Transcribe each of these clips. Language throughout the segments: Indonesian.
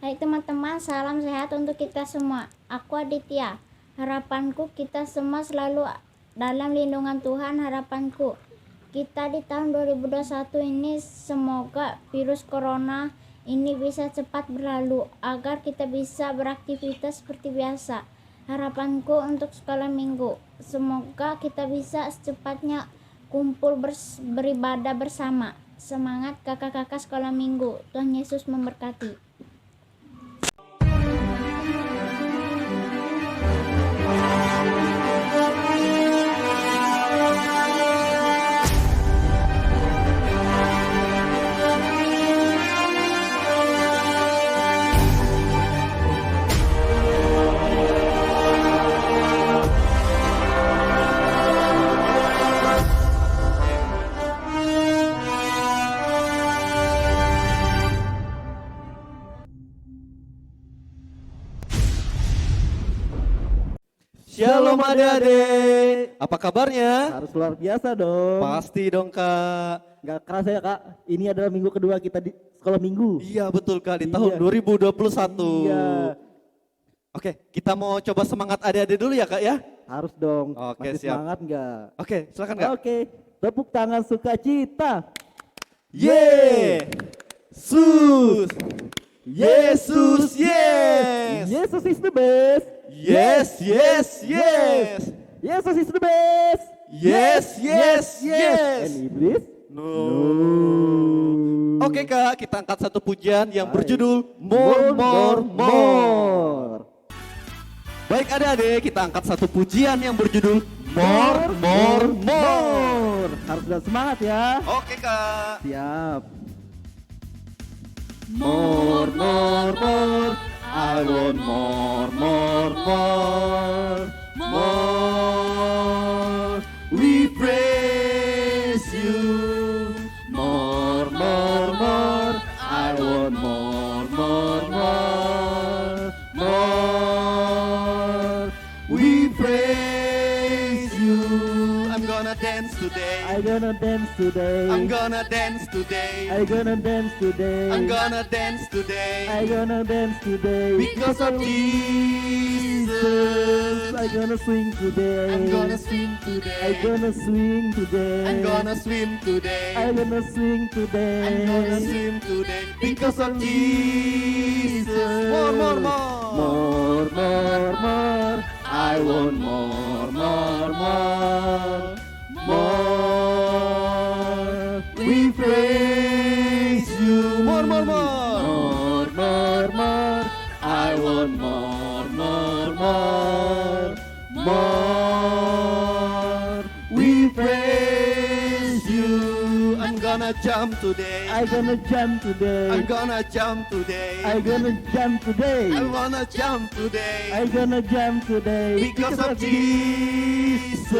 Hai teman-teman, salam sehat untuk kita semua. Aku Aditya. Harapanku kita semua selalu dalam lindungan Tuhan. Harapanku kita di tahun 2021 ini semoga virus corona ini bisa cepat berlalu agar kita bisa beraktivitas seperti biasa. Harapanku untuk sekolah minggu, semoga kita bisa secepatnya kumpul beribadah bersama. Semangat kakak-kakak sekolah minggu. Tuhan Yesus memberkati. Shalom adik-adik, apa kabarnya? Harus luar biasa dong. Pasti dong kak. Gak kerasa ya kak, ini adalah minggu kedua kita di sekolah minggu. Iya betul kak, di Iya. tahun 2021. Iya. Oke, kita mau coba semangat adik-adik dulu ya kak ya? Harus dong. Oke, Masih siap. semangat gak? Oke, silakan kak. Oke, tepuk tangan sukacita. Yesus, Yesus, yes. Yesus is the best. Yes, yes, yes. Yesus is the best. Yes, yes, yes. And iblis? No. Oke kak, kita angkat satu pujian yang berjudul More, More, More. Baik adik-adik, kita angkat satu pujian yang berjudul More, More, More. Harus dengan semangat ya. Oke kak. Siap. More, more, more. I want more, more, more. More. We praise you. More, more, more. I want more, more, more. More. We praise you. I'm gonna dance today. I'm gonna dance today. I'm gonna dance today. I'm gonna dance today. I'm gonna dance today. I'm gonna dance today. Because of Jesus. I'm gonna swing today. I'm gonna swim I'm today. gonna swing today. I'm gonna swim today. I'm gonna swing today. I'm gonna swim today. Because of Jesus. More, more, more. More, more, more. I want more, more, more. More. We praise you. More, more, more. More, more, more. I want more, more, more. More. We praise you. I'm gonna jump today. I'm gonna jump today. I'm gonna jump today. I'm gonna jump today. I wanna jump today. I'm gonna jump today. Because of Jesus.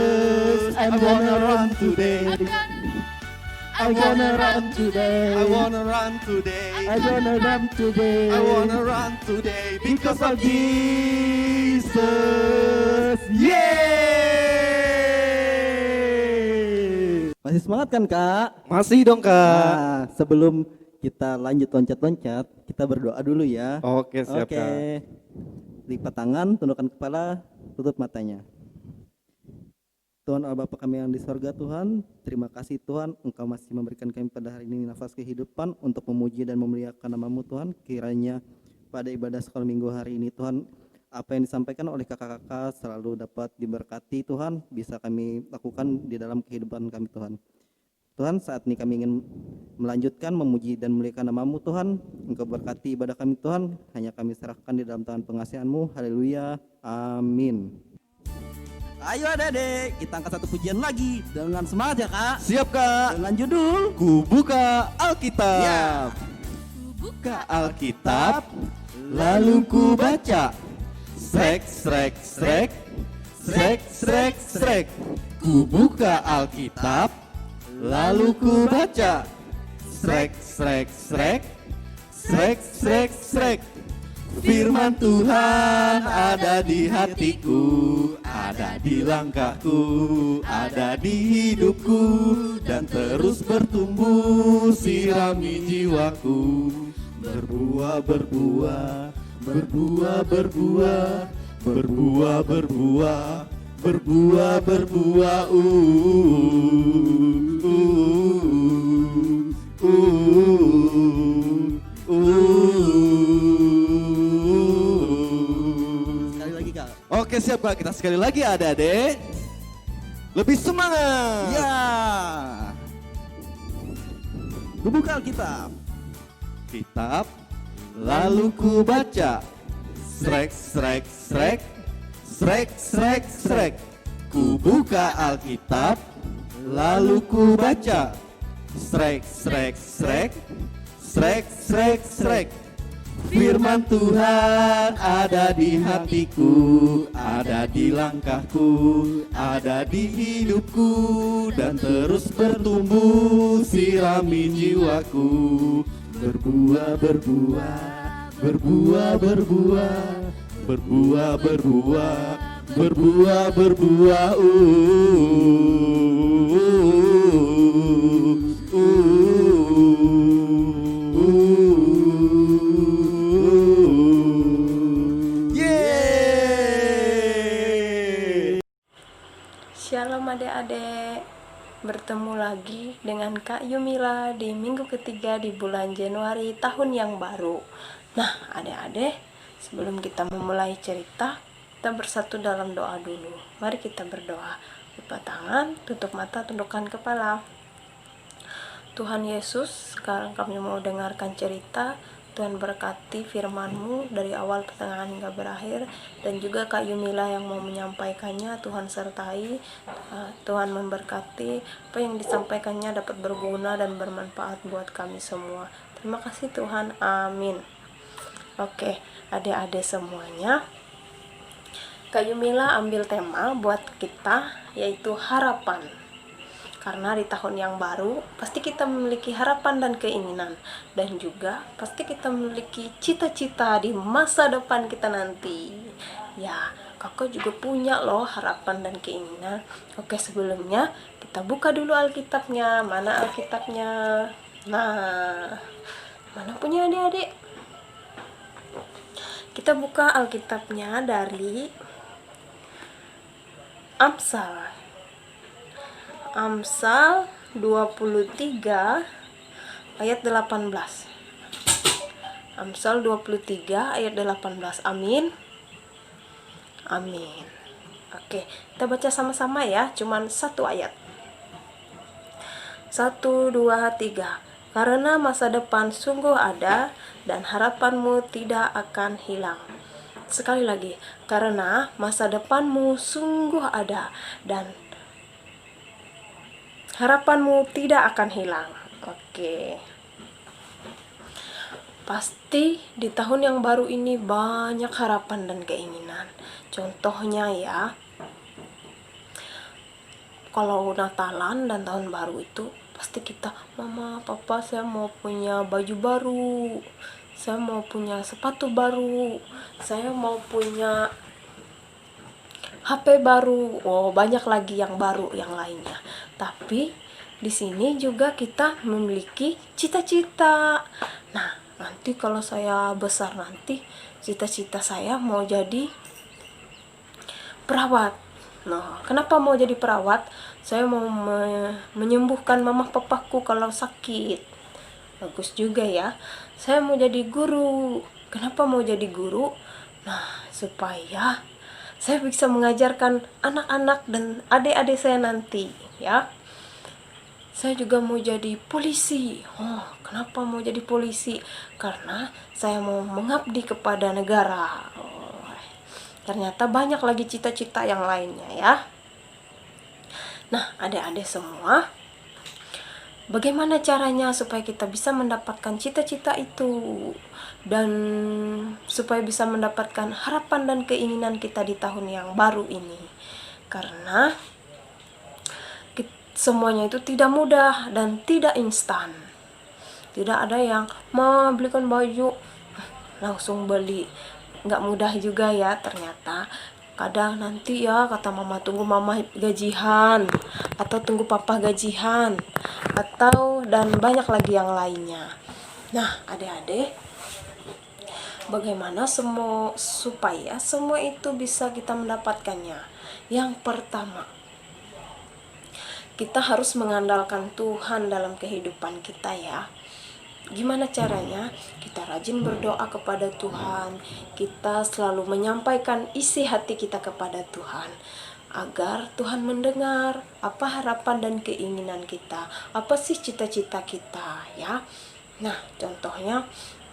I'm I wanna run today. I'm gonna run today. I wanna run today. I'm gonna run today. I wanna run today because of Jesus. Yeay! Masih semangat kan kak? Masih dong kak. Nah, sebelum kita lanjut loncat-loncat, kita berdoa dulu ya. Oke siap Oke. kak. Lipat tangan, tundukkan kepala, tutup matanya. Tuhan Allah Bapa kami yang di sorga Tuhan, terima kasih Tuhan Engkau masih memberikan kami pada hari ini nafas kehidupan untuk memuji dan memuliakan nama-Mu Tuhan. Kiranya pada ibadah sekolah minggu hari ini Tuhan, apa yang disampaikan oleh kakak-kakak selalu dapat diberkati Tuhan, bisa kami lakukan di dalam kehidupan kami Tuhan. Tuhan, saat ini kami ingin melanjutkan memuji dan memuliakan nama-Mu Tuhan. Engkau berkati ibadah kami Tuhan, hanya kami serahkan di dalam tangan pengasihan-Mu. Haleluya, amin. Ayo adik-adik, kita angkat satu pujian lagi dengan semangat ya kak. Siap kak. Dengan judul Ku buka Alkitab. Ya. Buka Alkitab, lalu ku baca. Srek, srek, srek, srek, srek, srek. Ku buka Alkitab, lalu ku baca. Srek, srek, srek, srek, srek, srek. Firman Tuhan ada di hatiku, ada di langkahku, ada di hidupku, dan terus bertumbuh sirami jiwaku. Berbuah, berbuah, berbuah, berbuah, berbuah, berbuah, berbuah, berbuah, Sekali lagi Kak. Oke siap Kak, kita sekali lagi adik-adik. Lebih semangat. Ya. Buka Alkitab. Kitab, lalu ku baca. Srek, srek, srek, srek, srek, srek. Ku buka Alkitab, lalu ku baca. Srek, srek, srek, srek, srek, srek. Firman Tuhan ada di hatiku, ada di langkahku, ada di hidupku, dan terus bertumbuh sirami jiwaku. Berbuah, berbuah, berbuah, berbuah, berbuah, berbuah, berbuah, berbuah, Yeay. Shalom adik-adik, bertemu lagi dengan Kak Yumila di minggu ketiga di bulan Januari tahun yang baru. Nah adik-adik, sebelum kita memulai cerita, kita bersatu dalam doa dulu. Mari kita berdoa. Buka tangan, tutup mata, tundukkan kepala. Tuhan Yesus, sekarang kami mau dengarkan cerita. Tuhan berkati firman-Mu dari awal, pertengahan hingga berakhir, dan juga Kak Yumila yang mau menyampaikannya. Tuhan sertai, Tuhan memberkati apa yang disampaikannya dapat berguna dan bermanfaat buat kami semua. Terima kasih Tuhan, amin. Oke, adik-adik semuanya, Kak Yumila ambil tema buat kita, yaitu harapan. Karena di tahun yang baru, pasti kita memiliki harapan dan keinginan. Dan juga pasti kita memiliki cita-cita di masa depan kita nanti. Ya, kakak juga punya loh harapan dan keinginan. Oke, sebelumnya kita buka dulu Alkitabnya. Mana Alkitabnya? Nah, mana punya adik-adik? Kita buka Alkitabnya dari Amsal. Amsal 23 ayat 18. Amsal 23 ayat 18. Amin. Amin. Oke, kita baca sama-sama ya, cuman satu ayat. 1, 2, 3. Karena masa depan sungguh ada dan harapanmu tidak akan hilang. Sekali lagi, karena masa depanmu sungguh ada dan harapanmu tidak akan hilang. Oke. Pasti di tahun yang baru ini banyak harapan dan keinginan. Contohnya ya, kalau Natalan dan tahun baru itu pasti kita, Mama, Papa, saya mau punya baju baru, saya mau punya sepatu baru, saya mau punya HP baru. Oh, banyak lagi yang baru yang lainnya. Tapi di sini juga kita memiliki cita-cita. Nah, nanti kalau saya besar nanti, cita-cita saya mau jadi perawat. Nah, kenapa mau jadi perawat? Saya mau menyembuhkan mama papaku kalau sakit. Bagus juga ya. Saya mau jadi guru. Kenapa mau jadi guru? Nah, supaya saya bisa mengajarkan anak-anak dan adik-adik saya nanti, ya. Saya juga mau jadi polisi. Oh, kenapa mau jadi polisi? Karena saya mau mengabdi kepada negara. Oh, ternyata banyak lagi cita-cita yang lainnya ya. Nah, adik-adik semua, bagaimana caranya supaya kita bisa mendapatkan cita-cita itu dan supaya bisa mendapatkan harapan dan keinginan kita di tahun yang baru ini? Karena semuanya itu tidak mudah dan tidak instan. Tidak ada yang mau belikan baju langsung beli. Nggak mudah juga ya ternyata. Kadang nanti ya kata mama, tunggu mama gajian, atau tunggu papa gajian, atau dan banyak lagi yang lainnya. Nah, adik-adik, bagaimana supaya semua itu bisa kita mendapatkannya? Yang pertama, kita harus mengandalkan Tuhan dalam kehidupan kita ya. Gimana caranya? Kita rajin berdoa kepada Tuhan, kita selalu menyampaikan isi hati kita kepada Tuhan, agar Tuhan mendengar apa harapan dan keinginan kita, apa sih cita-cita kita ya. Nah, contohnya,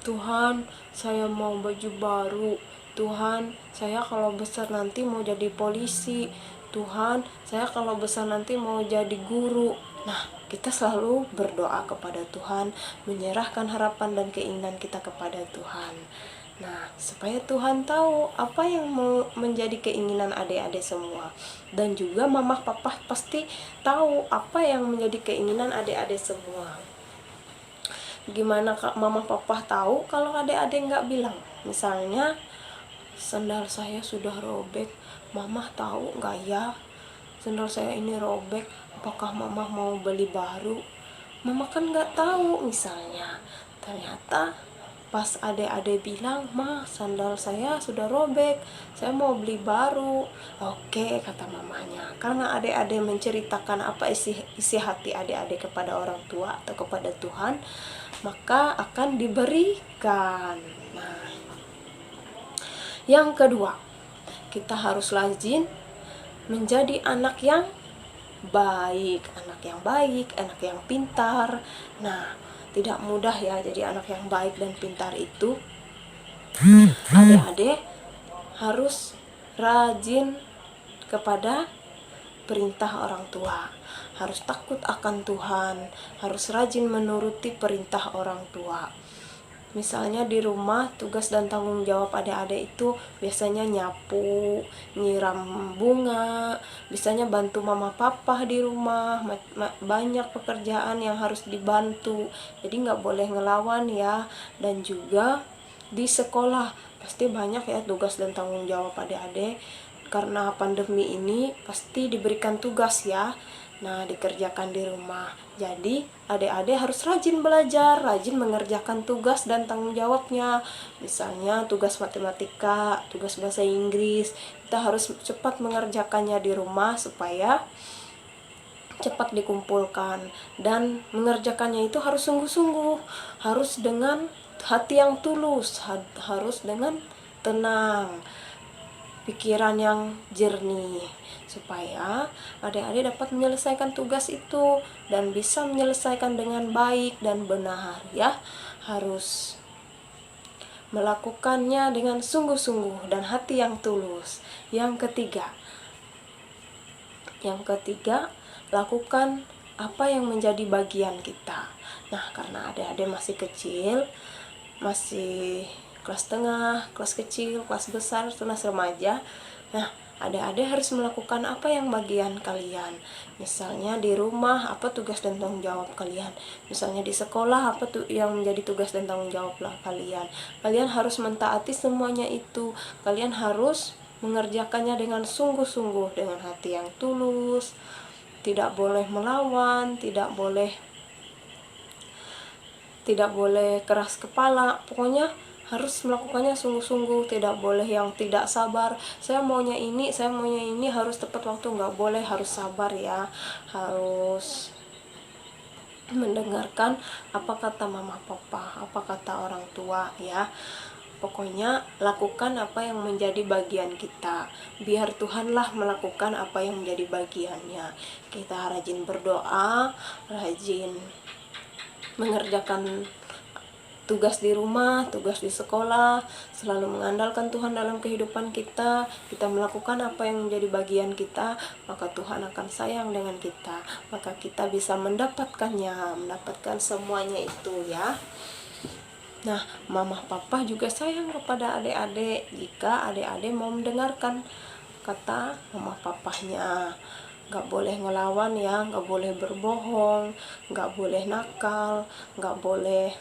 Tuhan, saya mau baju baru. Tuhan, saya kalau besar nanti mau jadi polisi. Tuhan, saya kalau besar nanti mau jadi guru. Nah, kita selalu berdoa kepada Tuhan, menyerahkan harapan dan keinginan kita kepada Tuhan. Nah, supaya Tuhan tahu apa yang mau menjadi keinginan adik-adik semua. Dan juga mama papa pasti tahu apa yang menjadi keinginan adik-adik semua. Gimana mama papa tahu kalau adik-adik nggak bilang? Misalnya, sendal saya sudah robek, mama tahu nggak ya? Sendal saya ini robek, apakah mama mau beli baru? Mama kan nggak tahu misalnya. Ternyata pas adik-adik bilang, "Ma, sandal saya sudah robek, saya mau beli baru." Oke, kata mamanya. Karena adik-adik menceritakan apa isi hati adik-adik kepada orang tua atau kepada Tuhan, maka akan diberikan. Nah, yang kedua, kita harus rajin menjadi anak yang baik, anak yang pintar. Nah, tidak mudah ya jadi anak yang baik dan pintar itu. Adik-adik harus rajin kepada perintah orang tua, harus takut akan Tuhan, harus rajin menuruti perintah orang tua. Misalnya di rumah, tugas dan tanggung jawab adik-adik itu biasanya nyapu, nyiram bunga, biasanya bantu mama papa di rumah, banyak pekerjaan yang harus dibantu, jadi nggak boleh ngelawan ya. Dan juga di sekolah, pasti banyak ya tugas dan tanggung jawab adik-adik, karena pandemi ini pasti diberikan tugas ya. Nah, dikerjakan di rumah. Jadi, adik-adik harus rajin belajar, rajin mengerjakan tugas dan tanggung jawabnya. Misalnya, tugas matematika, tugas bahasa Inggris. Kita harus cepat mengerjakannya di rumah supaya cepat dikumpulkan. Dan mengerjakannya itu harus sungguh-sungguh, harus dengan hati yang tulus, harus dengan tenang, pikiran yang jernih, supaya adik-adik dapat menyelesaikan tugas itu dan bisa menyelesaikan dengan baik dan benar ya. Harus melakukannya dengan sungguh-sungguh dan hati yang tulus. Yang ketiga, lakukan apa yang menjadi bagian kita. Nah, karena adik-adik masih kecil, masih kelas tengah, kelas kecil, kelas besar, tunas remaja. Nah, adik-adik harus melakukan apa yang bagian kalian. Misalnya di rumah, apa tugas dan tanggung jawab kalian. Misalnya di sekolah, apa yang menjadi tugas dan tanggung jawab kalian. Kalian harus mentaati semuanya itu. Kalian harus mengerjakannya dengan sungguh-sungguh, dengan hati yang tulus. Tidak boleh melawan, tidak boleh keras kepala. Pokoknya harus melakukannya sungguh-sungguh, tidak boleh yang tidak sabar. Saya maunya ini, harus tepat waktu, nggak boleh, harus sabar ya. Harus mendengarkan apa kata mama papa, apa kata orang tua ya. Pokoknya lakukan apa yang menjadi bagian kita. Biar Tuhanlah melakukan apa yang menjadi bagiannya. Kita rajin berdoa, rajin mengerjakan tugas di rumah, tugas di sekolah, selalu mengandalkan Tuhan dalam kehidupan kita. Kita melakukan apa yang menjadi bagian kita, maka Tuhan akan sayang dengan kita. Maka kita bisa mendapatkannya, mendapatkan semuanya itu ya. Nah, mama papa juga sayang kepada adik-adik jika adik-adik mau mendengarkan kata mama papahnya. Gak boleh ngelawan ya, gak boleh berbohong, gak boleh nakal, gak boleh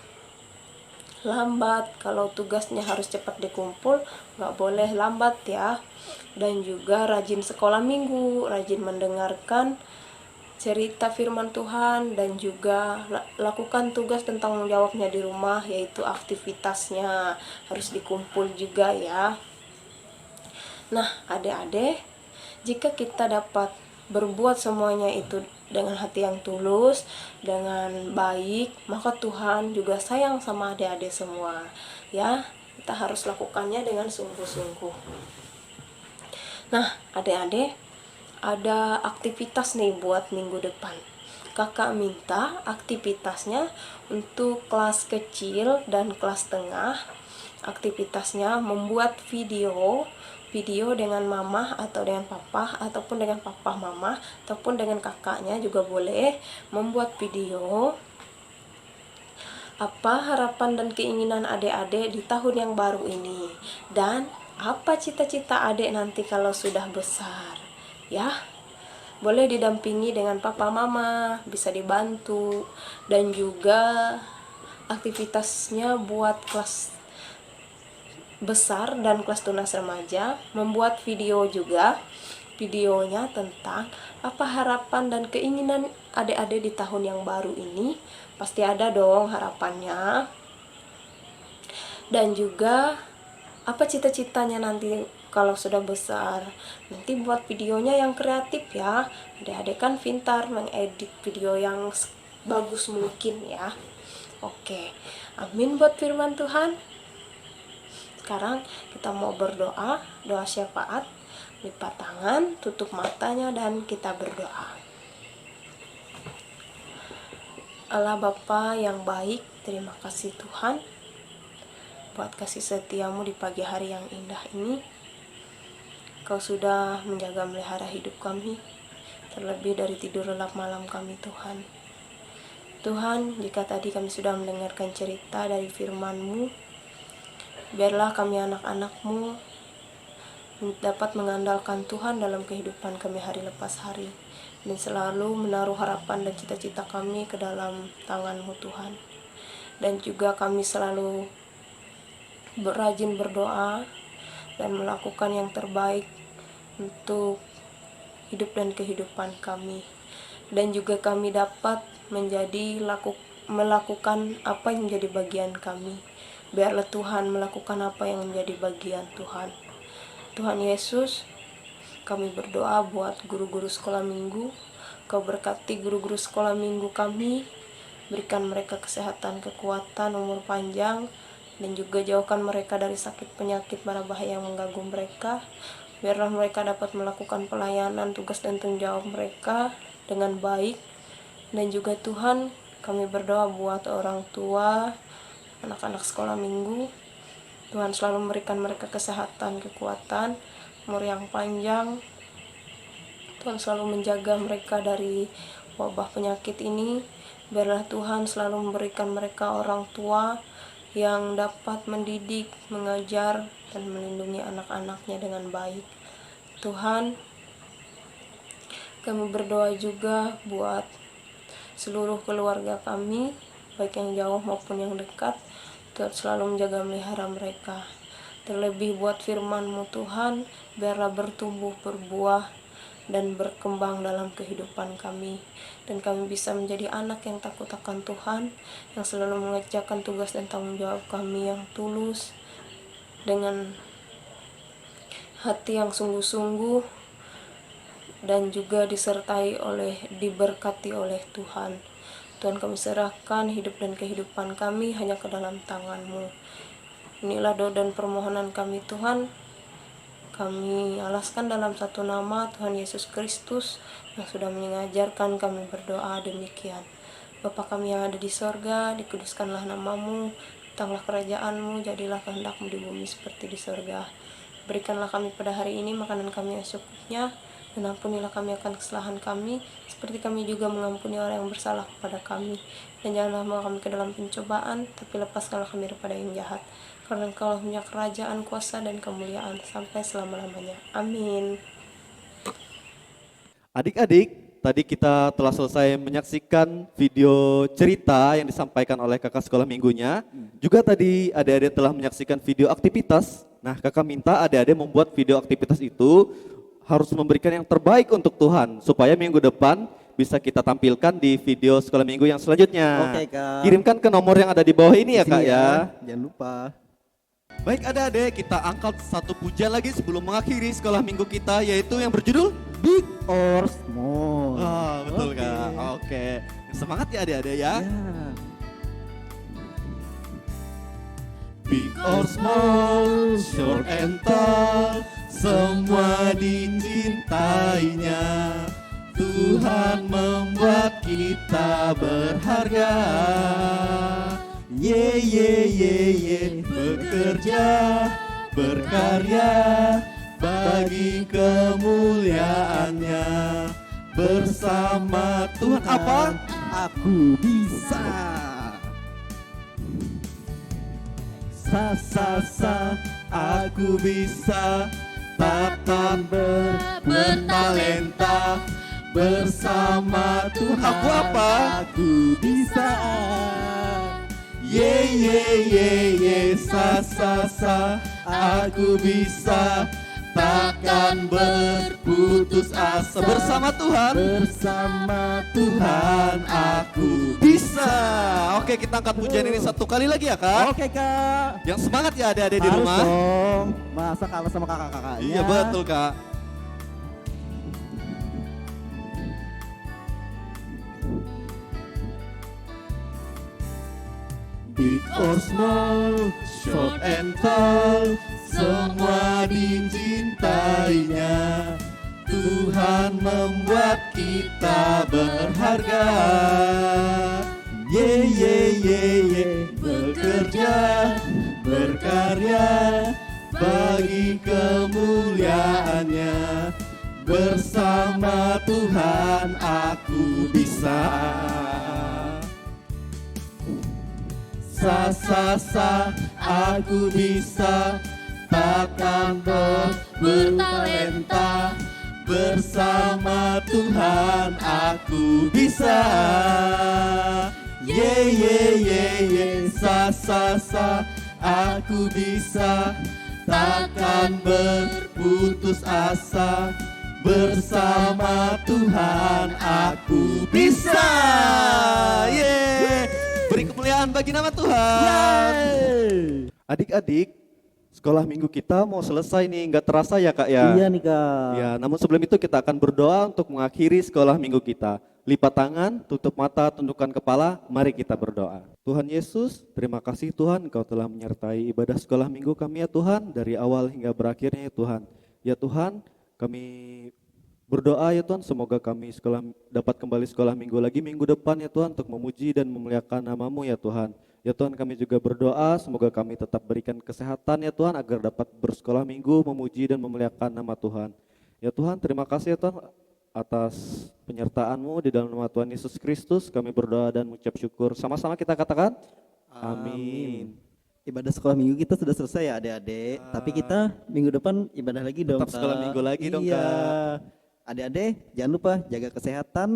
lambat. Kalau tugasnya harus cepat dikumpul, gak boleh lambat ya. Dan juga rajin sekolah minggu, rajin mendengarkan cerita firman Tuhan, dan juga lakukan tugas dan tanggung jawabnya di rumah, yaitu aktivitasnya harus dikumpul juga ya. Nah, adik-adik, jika kita dapat berbuat semuanya itu dengan hati yang tulus, dengan baik, maka Tuhan juga sayang sama adik-adik semua. Ya, kita harus lakukannya dengan sungguh-sungguh. Nah, adik-adik, ada aktivitas nih buat minggu depan. Kakak minta aktivitasnya untuk kelas kecil dan kelas tengah. Aktivitasnya membuat video dengan mama atau dengan papa, ataupun dengan papa mama, ataupun dengan kakaknya juga boleh. Membuat video apa harapan dan keinginan adik-adik di tahun yang baru ini, dan apa cita-cita adik nanti kalau sudah besar ya. Boleh didampingi dengan papa mama, bisa dibantu. Dan juga aktivitasnya buat kelas besar dan kelas tunas remaja, membuat video juga. Videonya tentang apa harapan dan keinginan adik-adik di tahun yang baru ini. Pasti ada dong harapannya. Dan juga apa cita-citanya nanti kalau sudah besar. Nanti buat videonya yang kreatif ya. Adik-adik kan pintar mengedit video yang bagus mungkin ya. Oke, amin buat firman Tuhan. Sekarang kita mau berdoa, doa syafaat. Lipat tangan, tutup matanya, dan kita berdoa. Allah Bapa yang baik, terima kasih Tuhan buat kasih setiamu di pagi hari yang indah ini. Kau sudah menjaga melihara hidup kami, terlebih dari tidur lelap malam kami Tuhan. Tuhan, jika tadi kami sudah mendengarkan cerita dari firman-Mu, biarlah kami anak-anak-Mu dapat mengandalkan Tuhan dalam kehidupan kami hari lepas hari, dan selalu menaruh harapan dan cita-cita kami ke dalam tangan-Mu Tuhan. Dan juga kami selalu rajin berdoa dan melakukan yang terbaik untuk hidup dan kehidupan kami. Dan juga kami dapat melakukan apa yang menjadi bagian kami. Biarlah Tuhan melakukan apa yang menjadi bagian Tuhan. Tuhan Yesus, kami berdoa buat guru-guru sekolah minggu. Kau berkati guru-guru sekolah minggu kami, berikan mereka kesehatan, kekuatan, umur panjang, dan juga jauhkan mereka dari sakit penyakit mara bahaya yang mengganggu mereka. Biarlah mereka dapat melakukan pelayanan, tugas dan tanggung jawab mereka dengan baik. Dan juga Tuhan, kami berdoa buat orang tua, anak-anak sekolah minggu. Tuhan selalu memberikan mereka kesehatan, kekuatan, umur yang panjang. Tuhan selalu menjaga mereka dari wabah penyakit ini. Biarlah Tuhan selalu memberikan mereka orang tua yang dapat mendidik, mengajar, dan melindungi anak-anaknya dengan baik. Tuhan, kami berdoa juga buat seluruh keluarga kami, baik yang jauh maupun yang dekat. Tuhan selalu menjaga melihara mereka. Terlebih buat firman-Mu Tuhan, biarlah bertumbuh, berbuah, dan berkembang dalam kehidupan kami. Dan kami bisa menjadi anak yang takut akan Tuhan, yang selalu mengerjakan tugas dan tanggung jawab kami yang tulus, dengan hati yang sungguh-sungguh, dan juga diberkati oleh Tuhan. Tuhan, kami serahkan hidup dan kehidupan kami hanya ke dalam tangan-Mu. Inilah doa dan permohonan kami Tuhan. Kami alaskan dalam satu nama Tuhan Yesus Kristus yang sudah mengajarkan kami berdoa demikian. Bapa kami yang ada di sorga, dikuduskanlah nama-Mu, datanglah kerajaan-Mu, jadilah kehendak-Mu di bumi seperti di sorga. Berikanlah kami pada hari ini makanan kami yang secukupnya, dan ampunilah kami akan kesalahan kami, seperti kami juga mengampuni orang yang bersalah kepada kami. Dan janganlah membawa kami ke dalam pencobaan, tapi lepaskanlah kami daripada yang jahat. Karena Engkau punya kerajaan, kuasa, dan kemuliaan sampai selama-lamanya. Amin. Adik-adik, tadi kita telah selesai menyaksikan video cerita yang disampaikan oleh kakak sekolah minggunya. Juga tadi adik-adik telah menyaksikan video aktivitas. Nah, kakak minta adik-adik membuat video aktivitas itu harus memberikan yang terbaik untuk Tuhan, supaya minggu depan bisa kita tampilkan di video sekolah minggu yang selanjutnya. Oke, Kak. Kirimkan ke nomor yang ada di bawah ini ya Di Kak sini ya. Jangan lupa. Baik adik-adik, kita angkat satu pujian lagi sebelum mengakhiri sekolah minggu kita, yaitu yang berjudul Big or small. betul Oke. Kak. Oke, semangat ya adik-adik ya. Ya. Big or small, short and tall, semua dicintainya. Tuhan membuat kita berharga. Ye ye ye ye, bekerja, berkarya bagi kemuliaannya. Bersama Tuhan apa? Aku bisa. Sa, aku bisa takkan bertalenta bersama Tuhan. Aku apa? Aku bisa. Ye ye ye ye, sa, aku bisa takkan berputus asa bersama Tuhan. Bersama Tuhan aku bisa. Oke, kita angkat pujian ini satu kali lagi ya Kak. Oke, Kak. Yang semangat ya adik-adik di Harus rumah. dong. Masa kalah sama kakak-kakaknya? Iya betul Kak. Big or small, short and tall, semua dicintainya. Tuhan membuat kita berharga. Ye ye ye ye, bekerja, berkarya bagi kemuliaannya. Bersama Tuhan aku bisa. Sa, aku bisa takkan bertalenta. Bersama Tuhan aku bisa. Ye ye ye ye, sa, aku bisa takkan berputus asa. Bersama Tuhan aku bisa. Ye, beri kemuliaan bagi nama Tuhan. Adik-adik, sekolah minggu kita mau selesai nih, nggak terasa ya Kak ya? Iya nih, Kak. Ya, namun sebelum itu kita akan berdoa untuk mengakhiri sekolah minggu kita. Lipat tangan, tutup mata, tundukkan kepala, mari kita berdoa. Tuhan Yesus, terima kasih Tuhan Engkau telah menyertai ibadah sekolah minggu kami ya Tuhan, dari awal hingga berakhirnya ya Tuhan. Ya Tuhan, kami berdoa ya Tuhan, semoga kami dapat kembali sekolah minggu lagi minggu depan ya Tuhan, untuk memuji dan memuliakan nama-Mu ya Tuhan. Ya Tuhan, kami juga berdoa semoga kami tetap berikan kesehatan ya Tuhan, agar dapat bersekolah minggu, memuji dan memuliakan nama Tuhan. Ya Tuhan, terima kasih ya Tuhan atas penyertaan-Mu di dalam nama Tuhan Yesus Kristus. Kami berdoa dan mengucap syukur. Sama-sama kita katakan, amin. Ibadah sekolah minggu kita sudah selesai ya adik-adik. Tapi kita minggu depan ibadah lagi dong. Tetap sekolah Kak. minggu lagi dong, Iya. Kak. Adik-adik jangan lupa jaga kesehatan,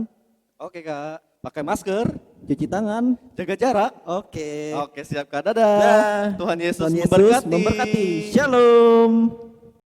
Oke Kak, pakai masker, cuci tangan. jaga jarak. Oke. Oke siap Kak, dadah. Dah. Tuhan Yesus Tuhan Yesus memberkati. memberkati. Shalom.